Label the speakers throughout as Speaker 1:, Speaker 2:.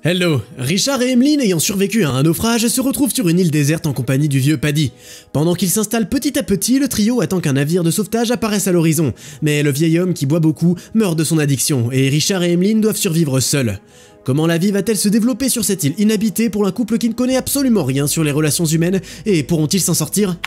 Speaker 1: Hello, Richard et Emmeline ayant survécu à un naufrage se retrouvent sur une île déserte en compagnie du vieux Paddy. Pendant qu'ils s'installent petit à petit, le trio attend qu'un navire de sauvetage apparaisse à l'horizon. Mais le vieil homme qui boit beaucoup meurt de son addiction et Richard et Emmeline doivent survivre seuls. Comment la vie va-t-elle se développer sur cette île inhabitée pour un couple qui ne connaît absolument rien sur les relations humaines et pourront-ils s'en sortir ?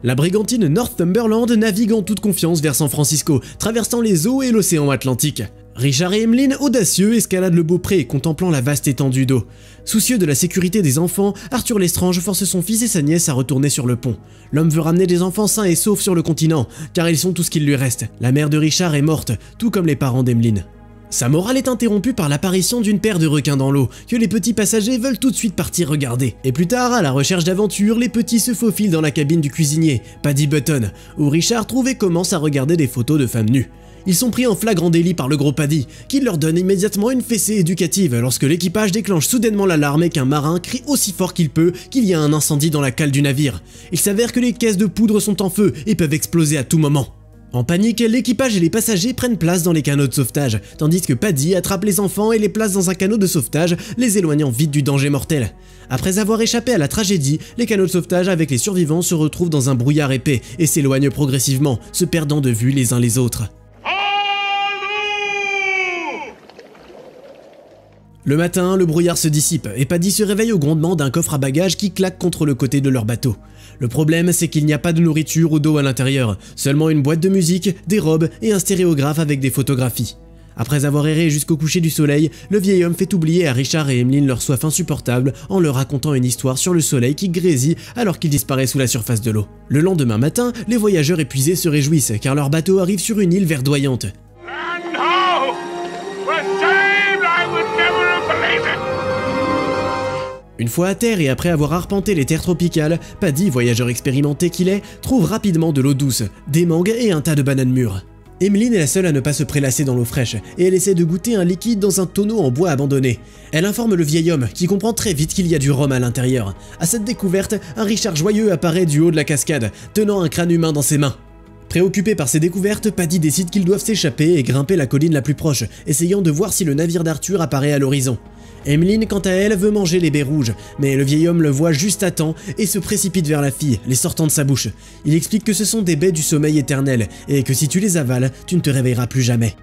Speaker 1: La brigantine Northumberland navigue en toute confiance vers San Francisco, traversant les eaux et l'océan Atlantique. Richard et Emmeline, audacieux, escaladent le beaupré, contemplant la vaste étendue d'eau. Soucieux de la sécurité des enfants, Arthur Lestrange force son fils et sa nièce à retourner sur le pont. L'homme veut ramener des enfants sains et saufs sur le continent, car ils sont tout ce qu'il lui reste. La mère de Richard est morte, tout comme les parents d'Emmeline. Sa morale est interrompue par l'apparition d'une paire de requins dans l'eau, que les petits passagers veulent tout de suite partir regarder. Et plus tard, à la recherche d'aventure, les petits se faufilent dans la cabine du cuisinier, Paddy Button, où Richard trouve et commence à regarder des photos de femmes nues. Ils sont pris en flagrant délit par le gros Paddy, qui leur donne immédiatement une fessée éducative lorsque l'équipage déclenche soudainement l'alarme et qu'un marin crie aussi fort qu'il peut qu'il y a un incendie dans la cale du navire. Il s'avère que les caisses de poudre sont en feu et peuvent exploser à tout moment. En panique, l'équipage et les passagers prennent place dans les canots de sauvetage, tandis que Paddy attrape les enfants et les place dans un canot de sauvetage, les éloignant vite du danger mortel. Après avoir échappé à la tragédie, les canots de sauvetage avec les survivants se retrouvent dans un brouillard épais et s'éloignent progressivement, se perdant de vue les uns les autres. Le matin, le brouillard se dissipe et Paddy se réveille au grondement d'un coffre à bagages qui claque contre le côté de leur bateau. Le problème, c'est qu'il n'y a pas de nourriture ou d'eau à l'intérieur, seulement une boîte de musique, des robes et un stéréographe avec des photographies. Après avoir erré jusqu'au coucher du soleil, le vieil homme fait oublier à Richard et Emmeline leur soif insupportable en leur racontant une histoire sur le soleil qui grésille alors qu'il disparaît sous la surface de l'eau. Le lendemain matin, les voyageurs épuisés se réjouissent car leur bateau arrive sur une île verdoyante. Une fois à terre et après avoir arpenté les terres tropicales, Paddy, voyageur expérimenté qu'il est, trouve rapidement de l'eau douce, des mangues et un tas de bananes mûres. Emmeline est la seule à ne pas se prélasser dans l'eau fraîche, et elle essaie de goûter un liquide dans un tonneau en bois abandonné. Elle informe le vieil homme, qui comprend très vite qu'il y a du rhum à l'intérieur. À cette découverte, un Richard joyeux apparaît du haut de la cascade, tenant un crâne humain dans ses mains. Préoccupé par ces découvertes, Paddy décide qu'ils doivent s'échapper et grimper la colline la plus proche, essayant de voir si le navire d'Arthur apparaît à l'horizon. Emmeline, quant à elle, veut manger les baies rouges, mais le vieil homme le voit juste à temps et se précipite vers la fille, les sortant de sa bouche. Il explique que ce sont des baies du sommeil éternel et que si tu les avales, tu ne te réveilleras plus jamais.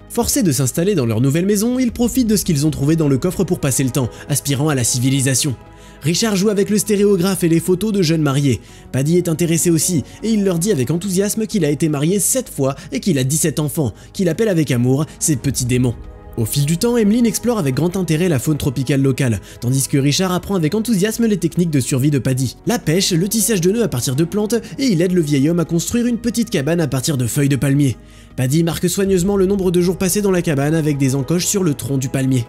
Speaker 1: Forcés de s'installer dans leur nouvelle maison, ils profitent de ce qu'ils ont trouvé dans le coffre pour passer le temps, aspirant à la civilisation. Richard joue avec le stéréographe et les photos de jeunes mariés. Paddy est intéressé aussi, et il leur dit avec enthousiasme qu'il a été marié 7 fois et qu'il a 17 enfants, qu'il appelle avec amour ses petits démons. Au fil du temps, Emmeline explore avec grand intérêt la faune tropicale locale, tandis que Richard apprend avec enthousiasme les techniques de survie de Paddy. La pêche, le tissage de nœuds à partir de plantes, et il aide le vieil homme à construire une petite cabane à partir de feuilles de palmier. Paddy marque soigneusement le nombre de jours passés dans la cabane avec des encoches sur le tronc du palmier.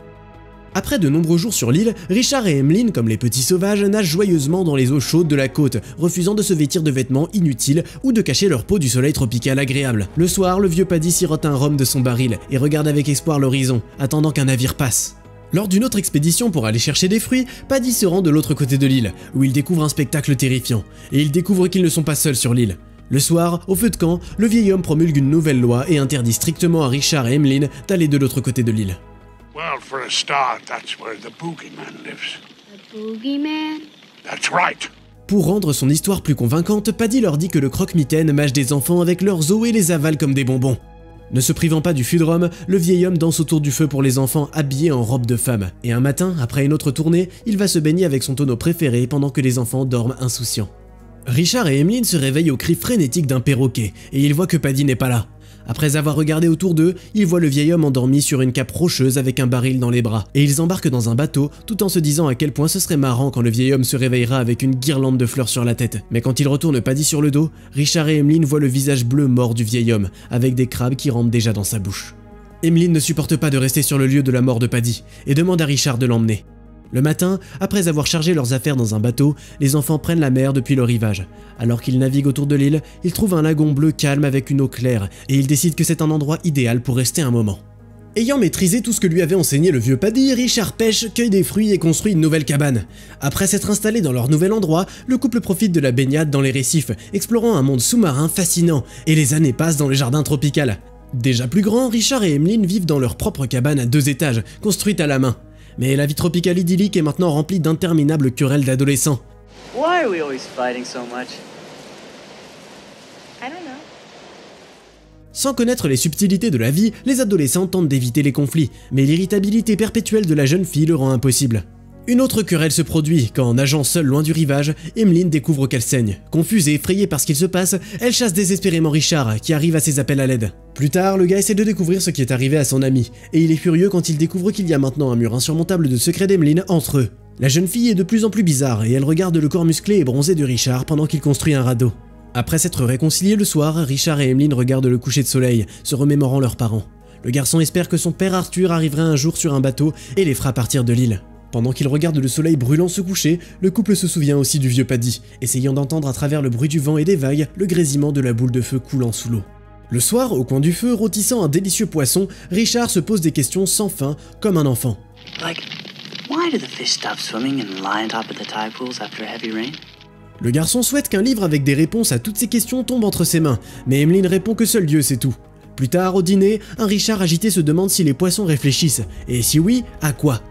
Speaker 1: Après de nombreux jours sur l'île, Richard et Emmeline, comme les petits sauvages, nagent joyeusement dans les eaux chaudes de la côte, refusant de se vêtir de vêtements inutiles ou de cacher leur peau du soleil tropical agréable. Le soir, le vieux Paddy sirote un rhum de son baril et regarde avec espoir l'horizon, attendant qu'un navire passe. Lors d'une autre expédition pour aller chercher des fruits, Paddy se rend de l'autre côté de l'île, où il découvre un spectacle terrifiant, et il découvre qu'ils ne sont pas seuls sur l'île. Le soir, au feu de camp, le vieil homme promulgue une nouvelle loi et interdit strictement à Richard et Emmeline d'aller de l'autre côté de l'île.
Speaker 2: Well, for a start, that's where the boogeyman lives.
Speaker 3: The boogeyman?
Speaker 2: That's right.
Speaker 1: Pour rendre son histoire plus convaincante, Paddy leur dit que le croque-mitaine mâche des enfants avec leurs os et les avale comme des bonbons. Ne se privant pas du fût de rhum, le vieil homme danse autour du feu pour les enfants habillés en robe de femme. Et un matin, après une autre tournée, il va se baigner avec son tonneau préféré pendant que les enfants dorment insouciants. Richard et Emmeline se réveillent au cri frénétique d'un perroquet, et ils voient que Paddy n'est pas là. Après avoir regardé autour d'eux, ils voient le vieil homme endormi sur une cape rocheuse avec un baril dans les bras, et ils embarquent dans un bateau tout en se disant à quel point ce serait marrant quand le vieil homme se réveillera avec une guirlande de fleurs sur la tête. Mais quand il retourne Paddy sur le dos, Richard et Emmeline voient le visage bleu mort du vieil homme, avec des crabes qui rentrent déjà dans sa bouche. Emmeline ne supporte pas de rester sur le lieu de la mort de Paddy, et demande à Richard de l'emmener. Le matin, après avoir chargé leurs affaires dans un bateau, les enfants prennent la mer depuis le rivage. Alors qu'ils naviguent autour de l'île, ils trouvent un lagon bleu calme avec une eau claire, et ils décident que c'est un endroit idéal pour rester un moment. Ayant maîtrisé tout ce que lui avait enseigné le vieux Paddy, Richard pêche, cueille des fruits et construit une nouvelle cabane. Après s'être installé dans leur nouvel endroit, le couple profite de la baignade dans les récifs, explorant un monde sous-marin fascinant, et les années passent dans le jardin tropical. Déjà plus grands, Richard et Emmeline vivent dans leur propre cabane à 2 étages, construite à la main. Mais la vie tropicale idyllique est maintenant remplie d'interminables querelles d'adolescents.
Speaker 3: Why are we always fighting so much?
Speaker 4: I don't know.
Speaker 1: Sans connaître les subtilités de la vie, les adolescents tentent d'éviter les conflits, mais l'irritabilité perpétuelle de la jeune fille le rend impossible. Une autre querelle se produit quand, nageant seule loin du rivage, Emmeline découvre qu'elle saigne. Confuse et effrayée par ce qu'il se passe, elle chasse désespérément Richard, qui arrive à ses appels à l'aide. Plus tard, le gars essaie de découvrir ce qui est arrivé à son ami, et il est furieux quand il découvre qu'il y a maintenant un mur insurmontable de secrets d'Emmeline entre eux. La jeune fille est de plus en plus bizarre, et elle regarde le corps musclé et bronzé de Richard pendant qu'il construit un radeau. Après s'être réconciliés le soir, Richard et Emmeline regardent le coucher de soleil, se remémorant leurs parents. Le garçon espère que son père Arthur arrivera un jour sur un bateau et les fera partir de l'île. Pendant qu'il regarde le soleil brûlant se coucher, le couple se souvient aussi du vieux Paddy, essayant d'entendre à travers le bruit du vent et des vagues le grésillement de la boule de feu coulant sous l'eau. Le soir, au coin du feu, rôtissant un délicieux poisson, Richard se pose des questions sans fin, comme un enfant.
Speaker 3: Like, why do the fish stop swimming and lie on top of the tide pools after a heavy rain?
Speaker 1: Le garçon souhaite qu'un livre avec des réponses à toutes ces questions tombe entre ses mains, mais Emmeline répond que seul Dieu sait tout. Plus tard, au dîner, un Richard agité se demande si les poissons réfléchissent, et si oui, à quoi.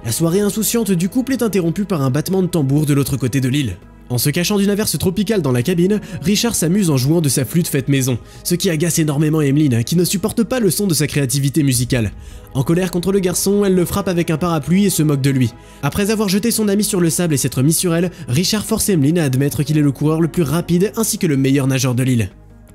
Speaker 1: La soirée insouciante du couple est interrompue par un battement de tambour de l'autre côté de l'île. En se cachant d'une averse tropicale dans la cabine, Richard s'amuse en jouant de sa flûte faite maison, ce qui agace énormément Emmeline, qui ne supporte pas le son de sa créativité musicale. En colère contre le garçon, elle le frappe avec un parapluie et se moque de lui. Après avoir jeté son ami sur le sable et s'être mis sur elle, Richard force Emmeline à admettre qu'il est le coureur le plus rapide ainsi que le meilleur nageur de l'île.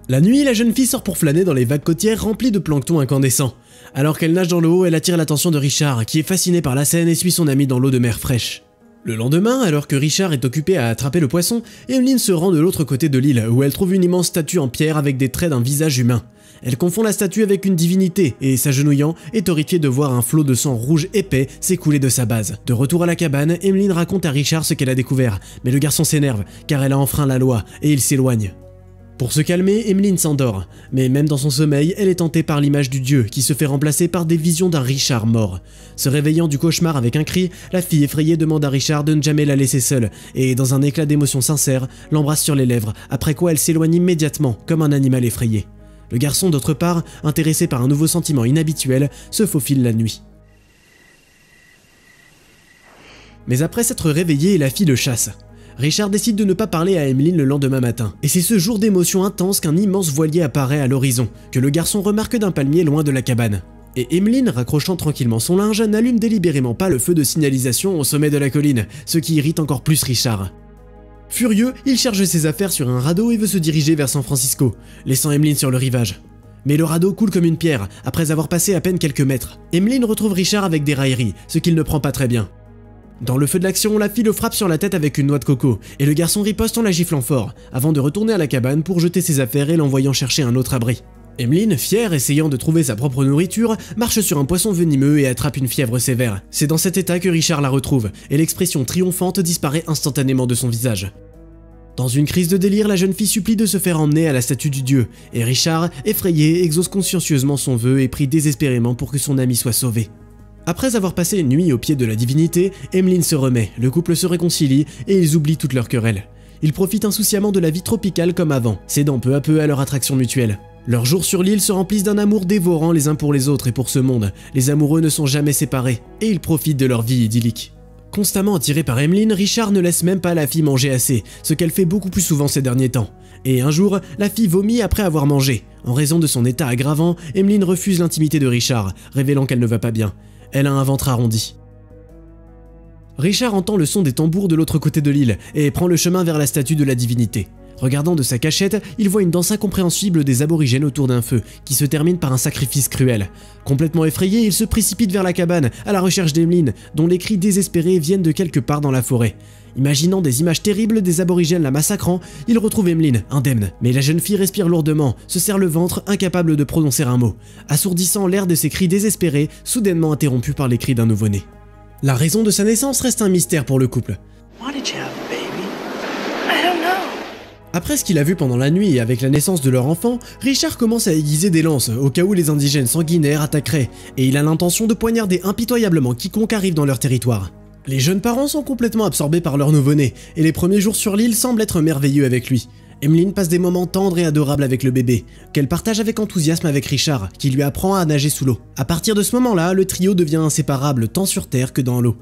Speaker 1: La nuit, la jeune fille sort pour flâner dans les vagues côtières remplies de plancton incandescent. Alors qu'elle nage dans l'eau, elle attire l'attention de Richard, qui est fasciné par la scène et suit son ami dans l'eau de mer fraîche. Le lendemain, alors que Richard est occupé à attraper le poisson, Emmeline se rend de l'autre côté de l'île, où elle trouve une immense statue en pierre avec des traits d'un visage humain. Elle confond la statue avec une divinité, et s'agenouillant, est horrifiée de voir un flot de sang rouge épais s'écouler de sa base. De retour à la cabane, Emmeline raconte à Richard ce qu'elle a découvert, mais le garçon s'énerve, car elle a enfreint la loi, et il s'éloigne. Pour se calmer, Emmeline s'endort, mais même dans son sommeil, elle est tentée par l'image du dieu qui se fait remplacer par des visions d'un Richard mort. Se réveillant du cauchemar avec un cri, la fille effrayée demande à Richard de ne jamais la laisser seule et, dans un éclat d'émotion sincère, l'embrasse sur les lèvres, après quoi elle s'éloigne immédiatement comme un animal effrayé. Le garçon, d'autre part, intéressé par un nouveau sentiment inhabituel, se faufile la nuit. Mais après s'être réveillé, la fille le chasse. Richard décide de ne pas parler à Emmeline le lendemain matin, et c'est ce jour d'émotion intense qu'un immense voilier apparaît à l'horizon, que le garçon remarque d'un palmier loin de la cabane. Et Emmeline, raccrochant tranquillement son linge, n'allume délibérément pas le feu de signalisation au sommet de la colline, ce qui irrite encore plus Richard. Furieux, il charge ses affaires sur un radeau et veut se diriger vers San Francisco, laissant Emmeline sur le rivage. Mais le radeau coule comme une pierre, après avoir passé à peine quelques mètres. Emmeline retrouve Richard avec des railleries, ce qu'il ne prend pas très bien. Dans le feu de l'action, la fille le frappe sur la tête avec une noix de coco, et le garçon riposte en la giflant fort, avant de retourner à la cabane pour jeter ses affaires et l'envoyant chercher un autre abri. Emmeline, fière, essayant de trouver sa propre nourriture, marche sur un poisson venimeux et attrape une fièvre sévère. C'est dans cet état que Richard la retrouve, et l'expression triomphante disparaît instantanément de son visage. Dans une crise de délire, la jeune fille supplie de se faire emmener à la statue du dieu, et Richard, effrayé, exauce consciencieusement son vœu et prie désespérément pour que son ami soit sauvé. Après avoir passé une nuit au pied de la divinité, Emmeline se remet, le couple se réconcilie et ils oublient toute leur querelle. Ils profitent insouciamment de la vie tropicale comme avant, cédant peu à peu à leur attraction mutuelle. Leurs jours sur l'île se remplissent d'un amour dévorant les uns pour les autres et pour ce monde. Les amoureux ne sont jamais séparés, et ils profitent de leur vie idyllique. Constamment attiré par Emmeline, Richard ne laisse même pas la fille manger assez, ce qu'elle fait beaucoup plus souvent ces derniers temps. Et un jour, la fille vomit après avoir mangé. En raison de son état aggravant, Emmeline refuse l'intimité de Richard, révélant qu'elle ne va pas bien. Elle a un ventre arrondi. Richard entend le son des tambours de l'autre côté de l'île et prend le chemin vers la statue de la divinité. Regardant de sa cachette, il voit une danse incompréhensible des aborigènes autour d'un feu, qui se termine par un sacrifice cruel. Complètement effrayé, il se précipite vers la cabane, à la recherche d'Emmeline, dont les cris désespérés viennent de quelque part dans la forêt. Imaginant des images terribles des aborigènes la massacrant, il retrouve Emmeline, indemne. Mais la jeune fille respire lourdement, se serre le ventre, incapable de prononcer un mot, assourdissant l'air de ses cris désespérés, soudainement interrompus par les cris d'un nouveau-né. La raison de sa naissance reste un mystère pour le couple.
Speaker 3: Why did you have a baby?
Speaker 4: I don't know.
Speaker 1: Après ce qu'il a vu pendant la nuit et avec la naissance de leur enfant, Richard commence à aiguiser des lances au cas où les indigènes sanguinaires attaqueraient, et il a l'intention de poignarder impitoyablement quiconque arrive dans leur territoire. Les jeunes parents sont complètement absorbés par leur nouveau-né, et les premiers jours sur l'île semblent être merveilleux avec lui. Emmeline passe des moments tendres et adorables avec le bébé, qu'elle partage avec enthousiasme avec Richard, qui lui apprend à nager sous l'eau. À partir de ce moment-là, le trio devient inséparable tant sur terre que dans l'eau.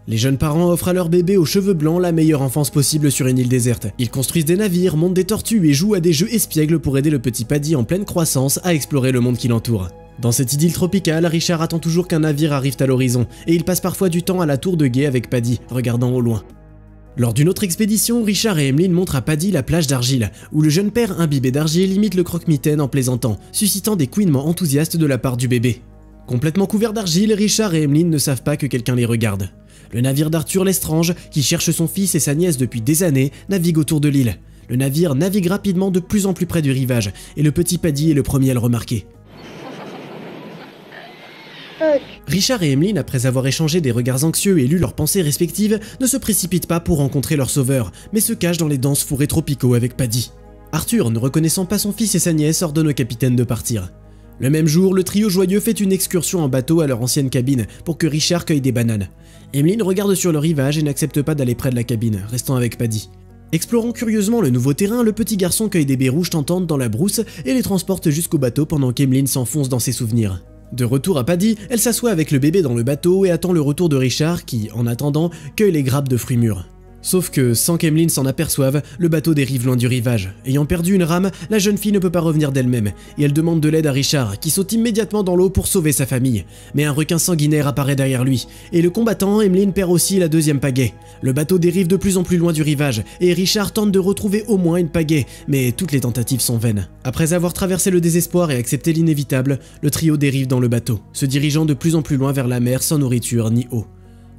Speaker 1: Les jeunes parents offrent à leur bébé aux cheveux blancs la meilleure enfance possible sur une île déserte. Ils construisent des navires, montent des tortues et jouent à des jeux espiègles pour aider le petit Paddy en pleine croissance à explorer le monde qui l'entoure. Dans cette idylle tropicale, Richard attend toujours qu'un navire arrive à l'horizon, et il passe parfois du temps à la tour de guet avec Paddy, regardant au loin. Lors d'une autre expédition, Richard et Emmeline montrent à Paddy la plage d'argile, où le jeune père imbibé d'argile imite le croque-mitaine en plaisantant, suscitant des couinements enthousiastes de la part du bébé. Complètement couverts d'argile, Richard et Emmeline ne savent pas que quelqu'un les regarde. Le navire d'Arthur Lestrange, qui cherche son fils et sa nièce depuis des années, navigue autour de l'île. Le navire navigue rapidement de plus en plus près du rivage, et le petit Paddy est le premier à le remarquer. Richard et Emmeline, après avoir échangé des regards anxieux et lu leurs pensées respectives, ne se précipitent pas pour rencontrer leur sauveur, mais se cachent dans les denses fourrés tropicaux avec Paddy. Arthur, ne reconnaissant pas son fils et sa nièce, ordonne au capitaine de partir. Le même jour, le trio joyeux fait une excursion en bateau à leur ancienne cabine pour que Richard cueille des bananes. Emmeline regarde sur le rivage et n'accepte pas d'aller près de la cabine, restant avec Paddy. Explorant curieusement le nouveau terrain, le petit garçon cueille des baies rouges tentantes dans la brousse et les transporte jusqu'au bateau pendant qu'Emmeline s'enfonce dans ses souvenirs. De retour à Paddy, elle s'assoit avec le bébé dans le bateau et attend le retour de Richard qui, en attendant, cueille les grappes de fruits mûrs. Sauf que, sans qu'Emmeline s'en aperçoive, le bateau dérive loin du rivage. Ayant perdu une rame, la jeune fille ne peut pas revenir d'elle-même, et elle demande de l'aide à Richard, qui saute immédiatement dans l'eau pour sauver sa famille. Mais un requin sanguinaire apparaît derrière lui, et le combattant, Emmeline perd aussi la deuxième pagaie. Le bateau dérive de plus en plus loin du rivage, et Richard tente de retrouver au moins une pagaie, mais toutes les tentatives sont vaines. Après avoir traversé le désespoir et accepté l'inévitable, le trio dérive dans le bateau, se dirigeant de plus en plus loin vers la mer sans nourriture ni eau.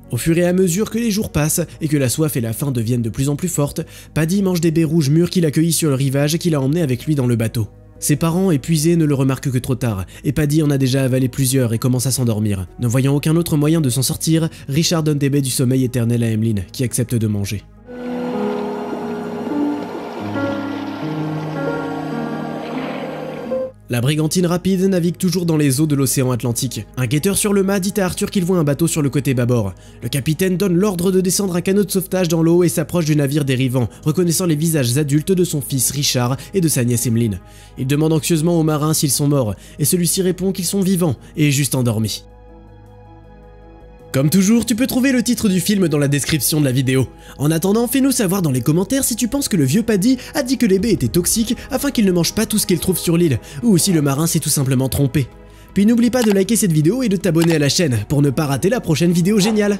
Speaker 1: Au fur et à mesure que les jours passent et que la soif et la faim deviennent de plus en plus fortes, Paddy mange des baies rouges mûres qu'il a cueillies sur le rivage et qu'il a emmenées avec lui dans le bateau. Ses parents, épuisés, ne le remarquent que trop tard, et Paddy en a déjà avalé plusieurs et commence à s'endormir. Ne voyant aucun autre moyen de s'en sortir, Richard donne des baies du sommeil éternel à Emmeline, qui accepte de manger. La brigantine rapide navigue toujours dans les eaux de l'océan Atlantique. Un guetteur sur le mât dit à Arthur qu'il voit un bateau sur le côté bâbord. Le capitaine donne l'ordre de descendre un canot de sauvetage dans l'eau et s'approche du navire dérivant, reconnaissant les visages adultes de son fils Richard et de sa nièce Emmeline. Il demande anxieusement au marin s'ils sont morts, et celui-ci répond qu'ils sont vivants et juste endormis. Comme toujours, tu peux trouver le titre du film dans la description de la vidéo. En attendant, fais-nous savoir dans les commentaires si tu penses que le vieux Paddy a dit que les baies étaient toxiques afin qu'il ne mange pas tout ce qu'il trouve sur l'île, ou si le marin s'est tout simplement trompé. Puis n'oublie pas de liker cette vidéo et de t'abonner à la chaîne pour ne pas rater la prochaine vidéo géniale.